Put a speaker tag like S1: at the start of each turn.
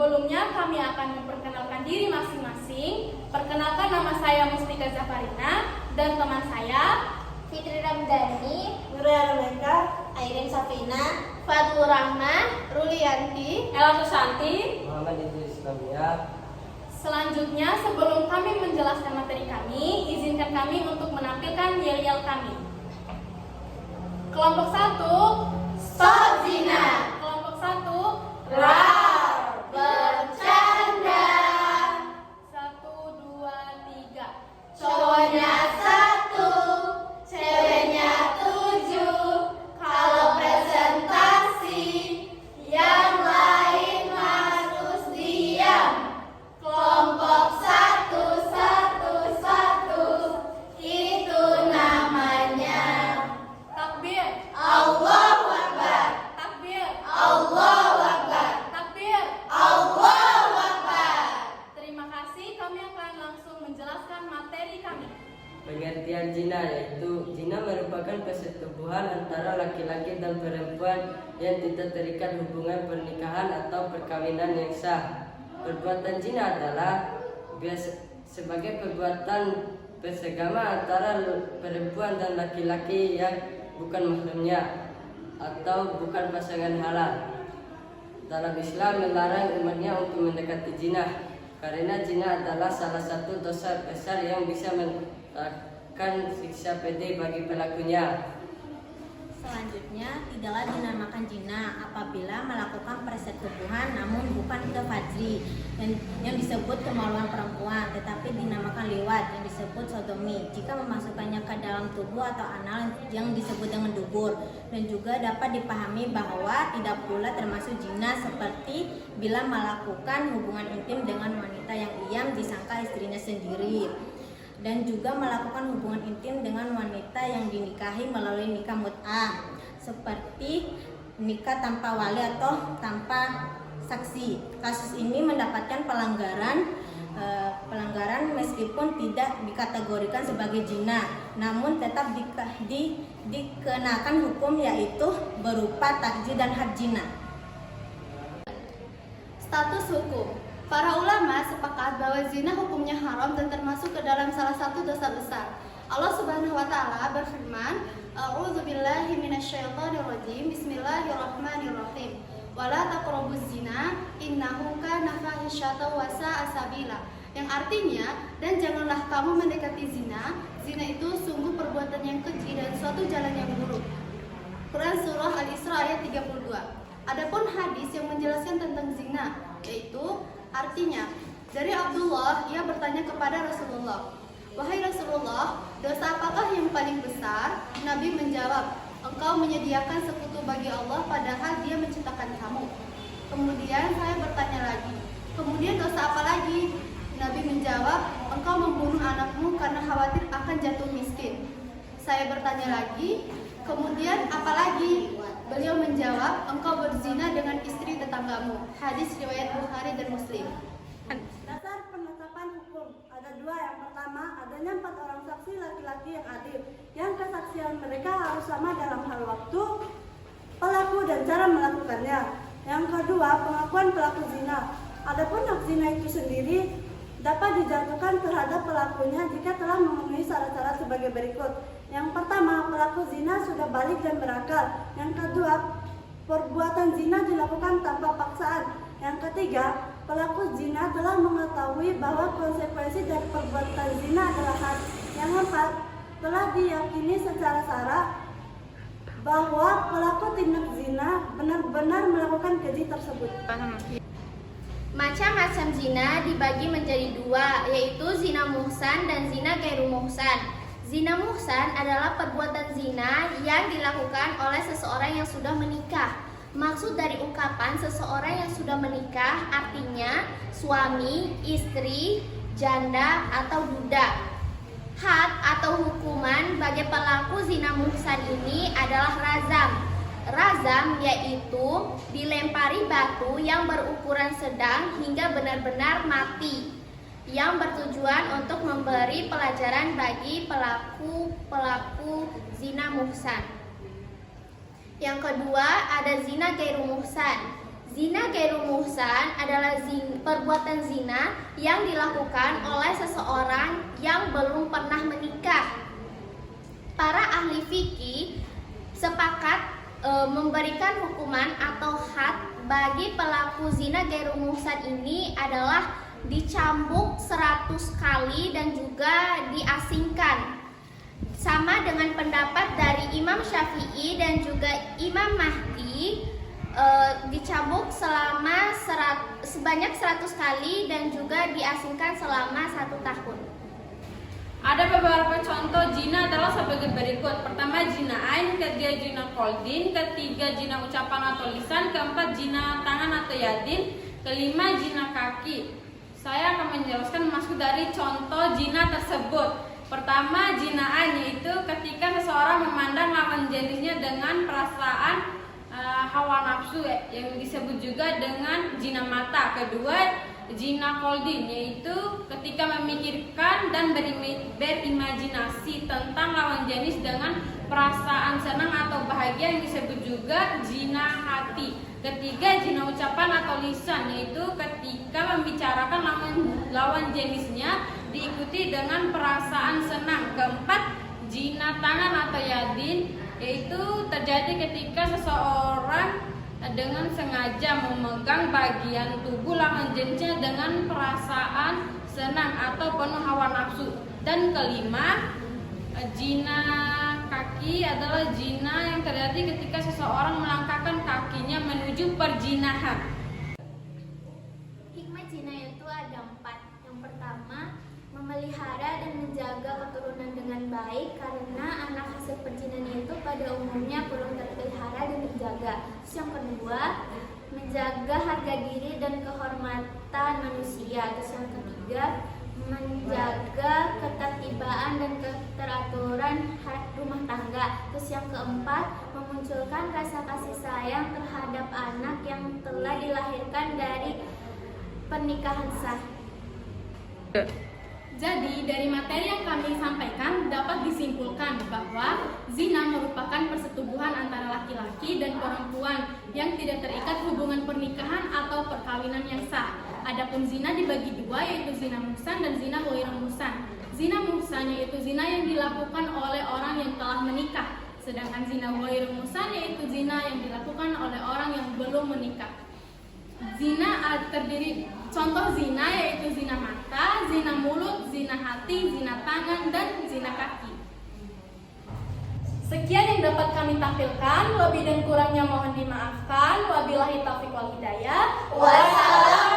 S1: Sebelumnya kami akan memperkenalkan diri masing-masing. Perkenalkan, nama saya Mustika Zafarina dan teman saya
S2: Fitri Ramdhani,
S3: Nuria Rameka,
S2: Airin Safina, Fadlur Rahman, Rulianti,
S1: Ella Susanti.
S4: Muhammad Idris Islamia.
S1: Selanjutnya, sebelum kami menjelaskan materi kami, izinkan kami untuk menampilkan yel-yel kami. Kelompok 1,
S2: Stop Zina.
S1: Kelompok 1,
S2: Rar, bercanda.
S1: 1, 2, 3.
S2: Cowoknya 1, ceweknya 7. Kalau presentasi, yang lain harus diam. Kelompok 1, 1, 1, itu namanya.
S1: Takbir,
S2: Allahu Akbar,
S1: takbir,
S2: Allahu Akbar,
S1: takbir.
S2: Allahu Akbar.
S1: Terima kasih, kami akan langsung menjelaskan materi kami.
S4: Pengertian zina yaitu zina merupakan persetubuhan antara laki-laki dan perempuan yang tidak terikat hubungan pernikahan atau perkawinan yang sah. Perbuatan zina adalah sebagai perbuatan bersegama antara perempuan dan laki-laki yang bukan mahramnya atau bukan pasangan halal. Dalam Islam melarang umatnya untuk mendekati zina karena zina adalah salah satu dosa besar yang bisa mendatangkan siksa pedih bagi pelakunya.
S5: Selanjutnya, tidaklah dinamakan zina apabila melakukan persetubuhan namun bukan ke fajri yang disebut kemaluan perempuan, tetapi dinamakan liwat yang disebut sodomi jika memasukkannya ke dalam tubuh atau anal yang disebut dengan dubur. Dan juga dapat dipahami bahwa tidak pula termasuk zina seperti bila melakukan hubungan intim dengan wanita yang diam disangka istrinya sendiri, dan juga melakukan hubungan intim dengan wanita yang dinikahi melalui nikah mut'ah seperti nikah tanpa wali atau tanpa saksi. Kasus ini mendapatkan pelanggaran meskipun tidak dikategorikan sebagai zina, namun tetap dikenakan hukum yaitu berupa takjir dan had zina.
S6: Status hukum. Para ulama sepakat bahwa zina hukumnya haram dan termasuk ke dalam salah satu dosa besar. Allah Subhanahu wa taala berfirman, "A'udzubillahi minasyaitonirrajim. Bismillahirrahmanirrahim. Wala taqrabuz zina innahu kana fahisyatan wa sa'a sabila." Yang artinya, dan janganlah kamu mendekati zina. Zina itu sungguh perbuatan yang keji dan suatu jalan yang buruk. Quran surah Al-Isra ayat 32. Adapun hadis yang menjelaskan tentang zina, yaitu artinya, dari Abdullah, ia bertanya kepada Rasulullah, "Wahai Rasulullah, dosa apakah yang paling besar?" Nabi menjawab, "Engkau menyediakan sekutu bagi Allah padahal Dia menciptakan kamu." Kemudian saya bertanya lagi, "Kemudian dosa apa lagi?" Nabi menjawab, "Engkau membunuh anakmu karena khawatir akan jatuh miskin." Saya bertanya lagi, "Kemudian apa lagi?" Beliau menjawab, "Engkau berzina dengan istri tetanggamu." Hadis riwayat Bukhari dan Muslim.
S3: Dasar penetapan hukum ada dua. Yang pertama, adanya 4 orang saksi laki-laki yang adil, yang kesaksian mereka harus sama dalam hal waktu, pelaku dan cara melakukannya. Yang kedua, pengakuan pelaku zina. Adapun hak zina itu sendiri dapat dijatuhkan terhadap pelakunya jika telah memenuhi syarat-syarat sebagai berikut. Yang pertama, pelaku zina sudah balik dan berakal. Yang kedua, perbuatan zina dilakukan tanpa paksaan. Yang ketiga, pelaku zina telah mengetahui bahwa konsekuensi dari perbuatan zina adalah had. Yang keempat, telah diyakini secara sara bahwa pelaku tindak zina benar-benar melakukan keji tersebut.
S2: Macam-macam zina dibagi menjadi dua, yaitu zina muhsan dan zina ghairu muhsan. Zina muhsan adalah perbuatan zina yang dilakukan oleh seseorang yang sudah menikah. Maksud dari ungkapan seseorang yang sudah menikah artinya suami, istri, janda, atau budak. Had atau hukuman bagi pelaku zina muhsan ini adalah razam. Razam yaitu dilempari batu yang berukuran sedang hingga benar-benar mati, yang bertujuan untuk memberi pelajaran bagi pelaku zina muhsan. Yang kedua, ada zina ghairu muhsan. Zina ghairu muhsan adalah perbuatan zina yang dilakukan oleh seseorang yang belum pernah menikah. Para ahli fikih sepakat memberikan hukuman atau had bagi pelaku zina ghairu muhsan ini adalah dicambuk 100 kali dan juga diasingkan. Sama dengan pendapat dari Imam Syafi'i dan juga Imam Mahdi, dicambuk sebanyak 100 kali dan juga diasingkan selama 1 tahun.
S7: Ada beberapa contoh zina adalah sebagai berikut. Pertama, zina ain, kedua zina koldin, ketiga zina ucapan atau lisan, keempat zina tangan atau yadin, kelima zina kaki. Saya akan menjelaskan maksud dari contoh zina tersebut. Pertama, zina ain, yaitu ketika seseorang memandang lawan jenisnya dengan perasaan hawa nafsu, yang disebut juga dengan zina mata. Kedua, zina koldin, yaitu ketika memikirkan dan berimajinasi tentang lawan jenis dengan perasaan senang atau bahagia, yang disebut juga zina hati. Ketiga, zina ucapan atau lisan, yaitu ketika membicarakan lawan jenisnya diikuti dengan perasaan senang. Keempat, zina tangan atau yadin, yaitu terjadi ketika seseorang dengan sengaja memegang bagian tubuh lawan jenisnya dengan perasaan senang atau penuh hawa nafsu. Dan kelima, zina kaki adalah zina yang terjadi ketika seseorang melangkahkan kakinya menuju perzinahan.
S2: Hikmah zina itu ada 4. Yang pertama, memelihara dan menjaga keturunan dengan baik, karena anak hasil perzinahan itu pada umumnya kurang terpelihara dan terjaga. Terus yang kedua, menjaga harga diri dan kehormatan manusia. Terus yang ketiga, menjaga ketertibaan dan keteraturan rumah tangga. Terus yang keempat, memunculkan rasa kasih sayang terhadap anak yang telah dilahirkan dari pernikahan sah.
S1: Jadi, dari materi yang kami sampaikan dapat disimpulkan bahwa zina merupakan persetubuhan antara laki-laki dan perempuan yang tidak terikat hubungan pernikahan atau perkawinan yang sah. Adapun zina dibagi 2, yaitu zina muhsan dan zina ghairu muhsan. Zina muhsan yaitu zina yang dilakukan oleh orang yang telah menikah, sedangkan zina ghairu muhsan yaitu zina yang dilakukan oleh orang yang belum menikah. Zina terdiri contoh zina yaitu zina mata, zina mulut, zina hati, zina tangan, dan zina kaki. Sekian yang dapat kami tampilkan. Lebih dan kurangnya mohon dimaafkan. Wabillahi taufiq wal hidayah. Wassalam.